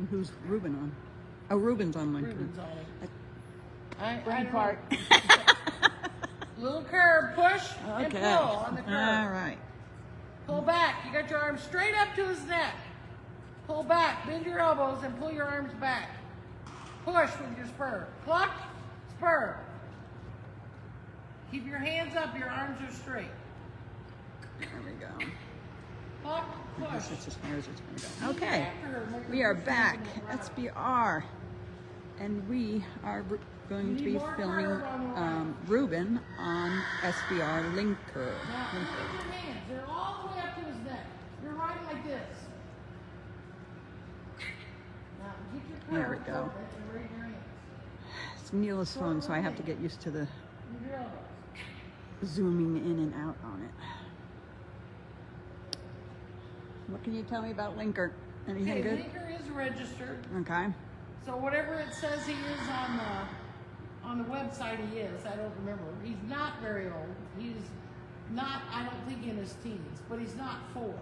And who's Ruben on? Oh, Ruben's on Linker. Ruben's on it. Brain part. Little curve, push and pull on the curve. All right. Pull back. You got your arms straight up to his neck. Pull back. Bend your elbows and pull your arms back. Push with your spur. Cluck, spur. Keep your hands up. Your arms are straight. There we go. Cluck, push. It's just hairs it's gonna go. Okay. We are back. SBR. And we are going to be filming Ruben on SBR Linker. Now, keep your hands. They're all the way up to his neck. You're riding like this. Now, get your curve. There we go. forward and raise your hands. Neela's phone, so I have to get used to the Use your elbows. zooming in and out on it. What can you tell me about Linker? Anything Okay, good? Linker is registered. Okay. So whatever it says he is on the website, he is. I don't remember. He's not very old. He's not, I don't think, in his teens, but he's not 4.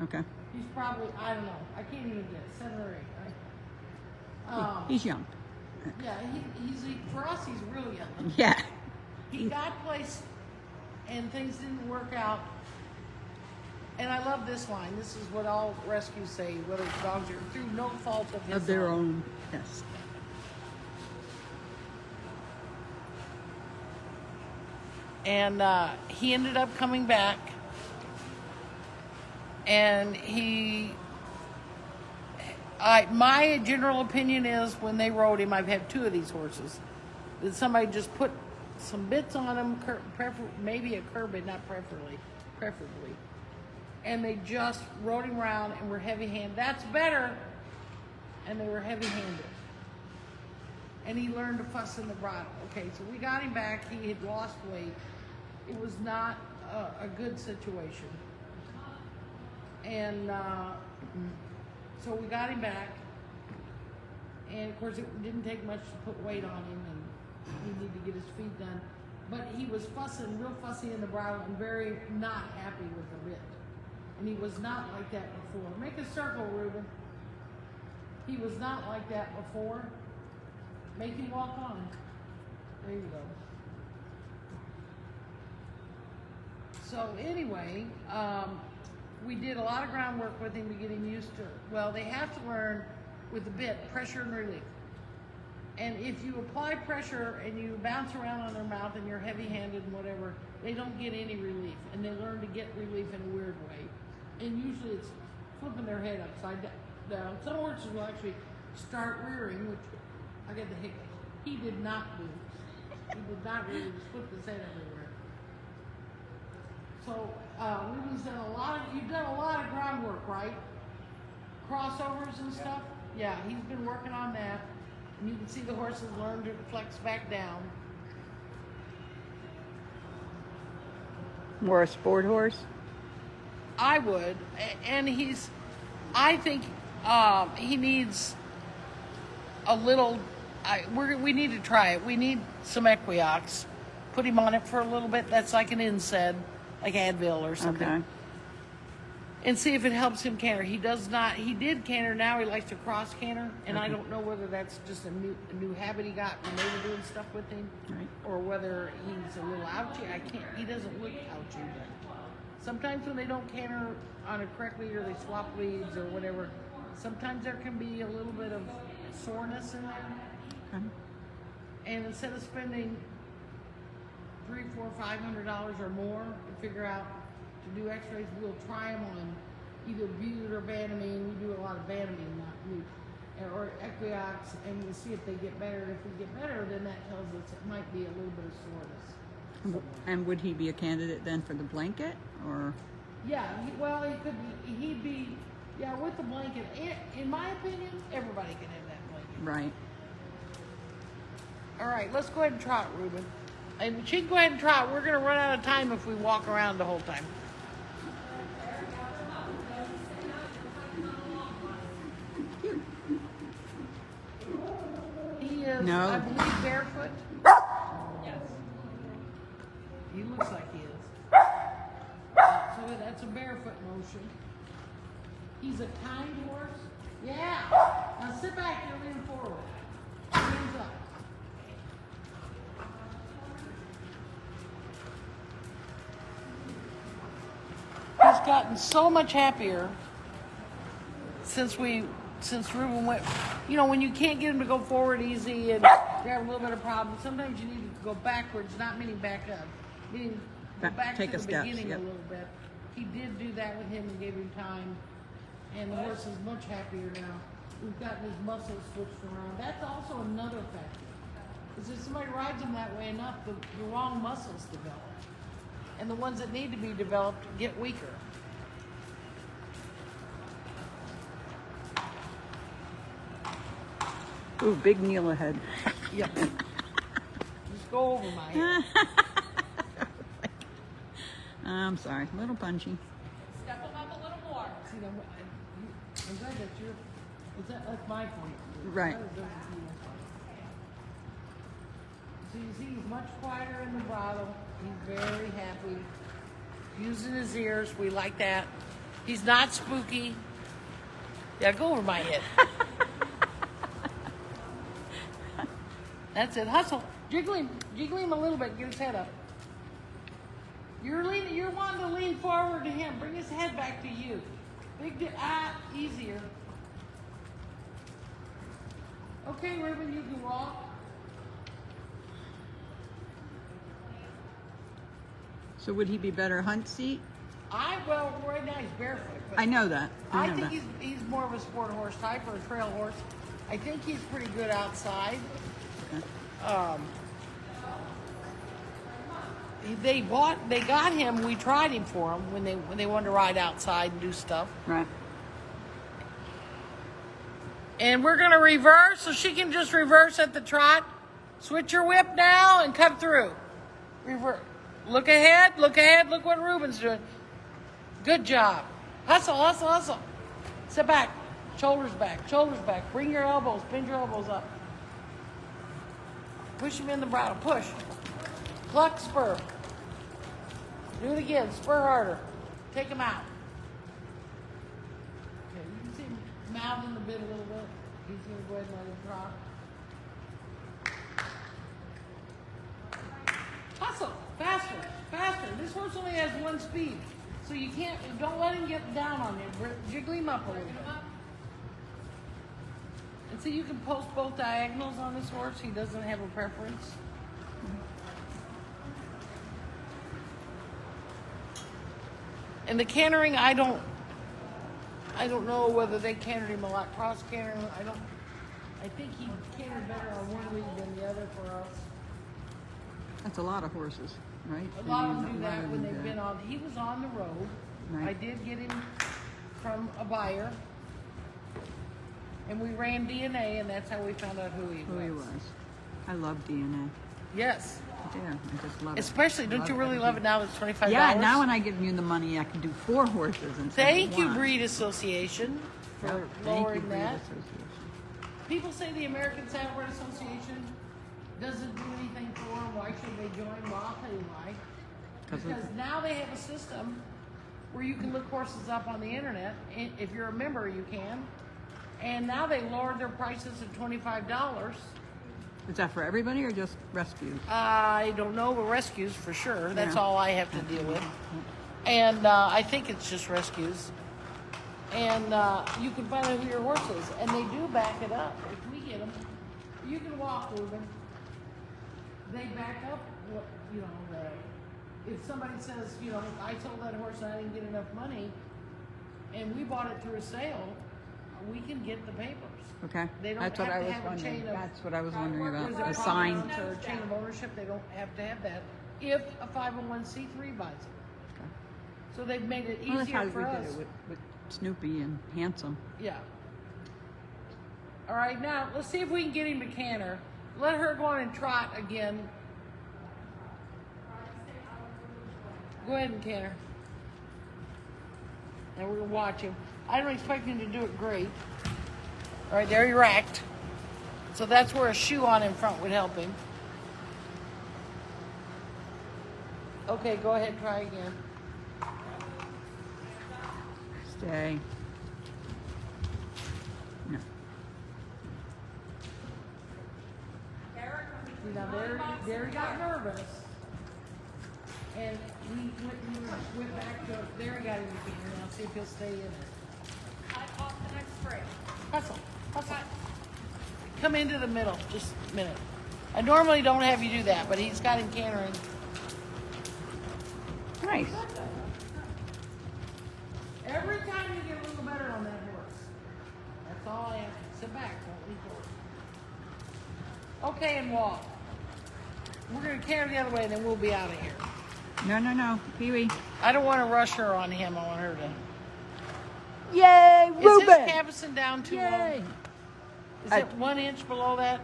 Okay. He's probably, I don't know. I can't even guess. 7 or 8, right? He's young. Yeah, for us, he's really young. Yeah. He got placed, and things didn't work out. And I love this line. This is what all rescues say, whether dogs are through no fault of his Of their own. Yes. And he ended up coming back, and my general opinion is when they rode him, I've had 2 of these horses, that somebody just put some bits on him, maybe a curb bit, not preferably, and they just rode him around and were heavy-handed. That's better, and they were heavy-handed. And he learned to fuss in the bridle. Okay, so we got him back. He had lost weight. It was not a good situation. And so we got him back. And of course, it didn't take much to put weight on him, and he needed to get his feet done. But he was fussing, real fussy in the bridle, and very not happy with the bit. And he was not like that before. Make a circle, Ruben. He was not like that before. Make him walk on. There you go. So anyway, we did a lot of groundwork with him to get him used to it. Well, they have to learn with the bit, pressure and relief. And if you apply pressure and you bounce around on their mouth and you're heavy-handed and whatever, they don't get any relief. And they learn to get relief in a weird way. And usually it's flipping their head upside down. Some horses will actually start rearing, which I get the hiccups. He did not do. He did not really just flip his head everywhere. So Ruben's done you've done a lot of groundwork, right? Crossovers and stuff? Yeah, he's been working on that. And you can see the horses learn to flex back down. More a sport horse? I would. And I think he needs a little, we need to try it. We need some Equiox. Put him on it for a little bit. That's like an NSAID, like Advil or something. Okay. And see if it helps him canter. He did canter, now he likes to cross canter, and I don't know whether that's just a new habit he got when they were doing stuff with him, Right. or whether he's a little ouchy. He doesn't look ouchy, but sometimes when they don't canter on it correctly, or they swap leads or whatever, sometimes there can be a little bit of soreness in there. Okay. And instead of spending $300, $400, $500 or more to figure out to do x-rays, we'll try them on either Butte or Banamine. We do a lot of Banamine, not Butte, or Equiox, and we'll see if they get better. If we get better, then that tells us it might be a little bit of soreness. And would he be a candidate then for the blanket, or? Yeah, he'd be, with the blanket. In my opinion, everybody can have that blanket. Right. All right, let's go ahead and trot, Ruben. And she can go ahead and trot. We're going to run out of time if we walk around the whole time. He is, No. I believe, barefoot. Yes. He looks like he is. So that's a barefoot motion. He's a kind horse. Yeah. Now sit back, you're leaning forward. Hands up. He's gotten so much happier since Ruben went. You know, when you can't get him to go forward easy and you have a little bit of problem, sometimes you need to go backwards, not meaning back up, meaning go back Take to a the step, beginning yep. a little bit. He did do that with him and gave him time, and the horse is much happier now. We've gotten his muscles switched around. That's also another factor. Because if somebody rides him that way enough, the wrong muscles develop. And the ones that need to be developed get weaker. Ooh, big kneel ahead. Yep. Just go over my head. I'm sorry, a little punchy. Step them up a little more. See, I'm glad that that's my point. Right. So you see, he's much quieter in the bridle. He's very happy. Using his ears, we like that. He's not spooky. Yeah, go over my head. That's it. Hustle. Jiggle him a little bit. Get his head up. You're wanting to lean forward to him. Bring his head back to you. Easier. Okay, Ruben, you can walk. So would he be better hunt seat? Well, right now he's barefoot. But I know that. I think he's more of a sport horse type or a trail horse. I think he's pretty good outside. Okay. They got him. We tried him for him when they wanted to ride outside and do stuff. Right. And we're gonna reverse, so she can just reverse at the trot. Switch your whip now and cut through. Reverse. Look ahead. Look what Ruben's doing. Good job. Hustle, hustle, hustle. Sit back. Shoulders back. Shoulders back. Bring your elbows. Bend your elbows up. Push him in the bridle. Push. Cluck, spur. Do it again. Spur harder. Take him out. Okay, you can see him mouthing the bit a little bit. He's going to go ahead and let him drop. Hustle. Faster. Faster. This horse only has one speed. So you don't let him get down on you. Jiggle him up a little bit. And see, you can post both diagonals on this horse. He doesn't have a preference. And the cantering, I don't know whether they cantered him a lot. Cross cantering, I think he cantered better on one lead than the other for us. That's a lot of horses, right? A lot of them do that when they've been on. He was on the road. Right. I did get him from a buyer. And we ran DNA, and that's how we found out who he was. I love DNA. Yes. Yeah, I just love it. Especially, don't you really love it now that it's $25? Yeah, now when I give you the money, I can do 4 horses instead of Thank you, 1. Breed Association, for Yep, lowering Breed that. Association. People say the American Saddlebred Association doesn't do anything for them. Why should they join? Well, I'll tell you why. Because now they have a system where you can look horses up on the internet. If you're a member, you can. And now they lowered their prices to $25. Is that for everybody or just rescues? I don't know, but rescues for sure. That's Yeah. all I have to deal with. And I think it's just rescues. And you can find out who your horse is. And they do back it up. If we get them, you can walk, Ruben. They back up what, if somebody says, I sold that horse and I didn't get enough money, and we bought it through a sale, we can get the papers. Okay. They don't That's what I have to was have a wondering. chain of- That's what I was wondering What is about. it, A sign. provenance or a chain of ownership? They don't have to have that if a 501c3 buys it. Okay. So they've made it Well, that's how easier we for did us. it with Snoopy and Handsome. Yeah. All right, now let's see if we can get him to canter. Let her go on and trot again. Go ahead and canter. And we're gonna watch him. I don't expect him to do it great. All right, there he racked. So that's where a shoe on in front would help him. Okay, go ahead, try again. Stay. No. See, now there he got nervous. And we went back to, there he got in the canter. Now see if he'll stay in it. Cut off the next spray. Hustle. Come into the middle, just a minute. I normally don't have you do that, but he's got him cantering. Nice. Every time you get a little better on that horse. That's all I ask. Sit back, don't lean forward. Okay, and walk. We're gonna canter the other way, and then we'll be out of here. No. Pee-wee. I don't want to rush her on him. I want her to. Yay, Is Ruben! his capison down too Yay! low? Is it 1 inch below that?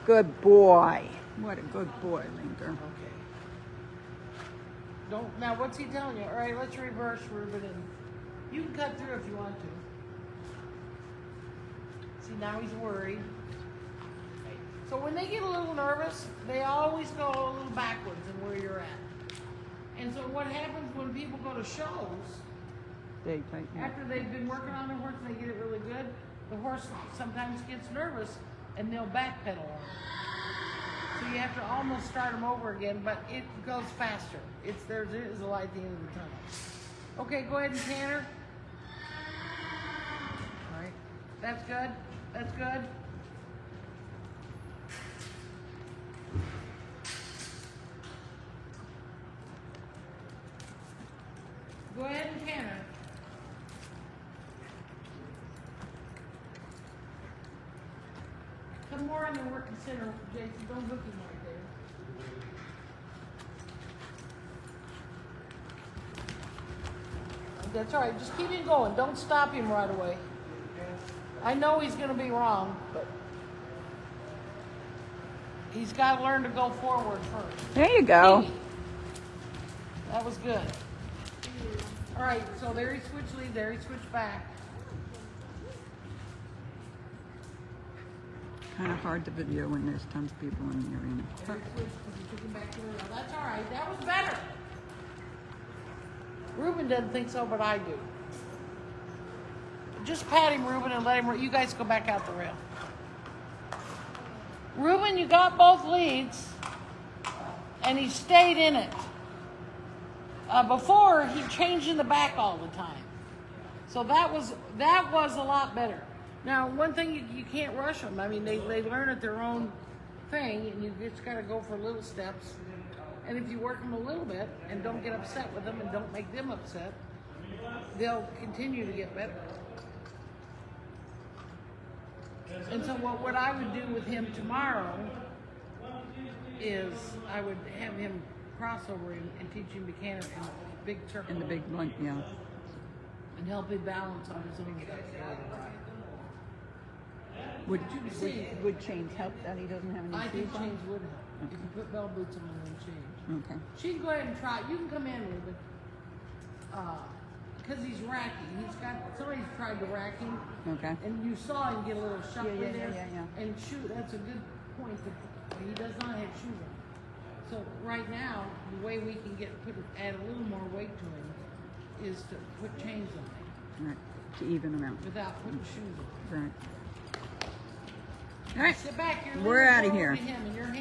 Good boy. What a good boy, Linker. Okay. Don't now. What's he telling you? All right, let's reverse, Ruben, and you can cut through if you want to. See, now he's worried. So when they get a little nervous, they always go a little backwards in where you're at. And so what happens when people go to shows? They tighten up. After they've been working on the horse and they get it really good, the horse sometimes gets nervous and they'll backpedal on it. So you have to almost start them over again, but it goes faster. There is a light at the end of the tunnel. Okay, go ahead and canter. All right, that's good. That's good. Go ahead and canter. Come more in the working center, Jason. Don't hook him right there. That's all right. Just keep him going. Don't stop him right away. I know he's going to be wrong, but he's got to learn to go forward first. There you go. Hey. That was good. All right, so there he switched lead, there he switched back. Kind of hard to video when there's tons of people in the arena. There he switched because he took him back to the rail. That's all right, that was better. Ruben doesn't think so, but I do. Just pat him, Ruben, and let him, you guys go back out the rail. Ruben, you got both leads, and he stayed in it. Before, he changed in the back all the time. So that was a lot better. Now, one thing, you can't rush them. I mean, they learn at their own thing, and you just got to go for little steps. And if you work them a little bit and don't get upset with them and don't make them upset, they'll continue to get better. And so what I would do with him tomorrow is I would have him crossover and teach him to canter in a big circle. In the big blunt, yeah. And help him balance on his own stuff. Would chains help that he doesn't have any I think shoes on? chains would help. If you put bell boots on and change. Okay. She can go ahead and try. You can come in, Ruben. Because he's racking. Somebody's tried to rack him. Okay. And you saw him get a little shuffle Yeah. there. And that's a good point. That he does not have shoes on. So right now, the way we can add a little more weight to him is to put chains on him. Right. To even them out. Without putting shoes on. Right. All right. Sit back. We're outta here. Him and your hand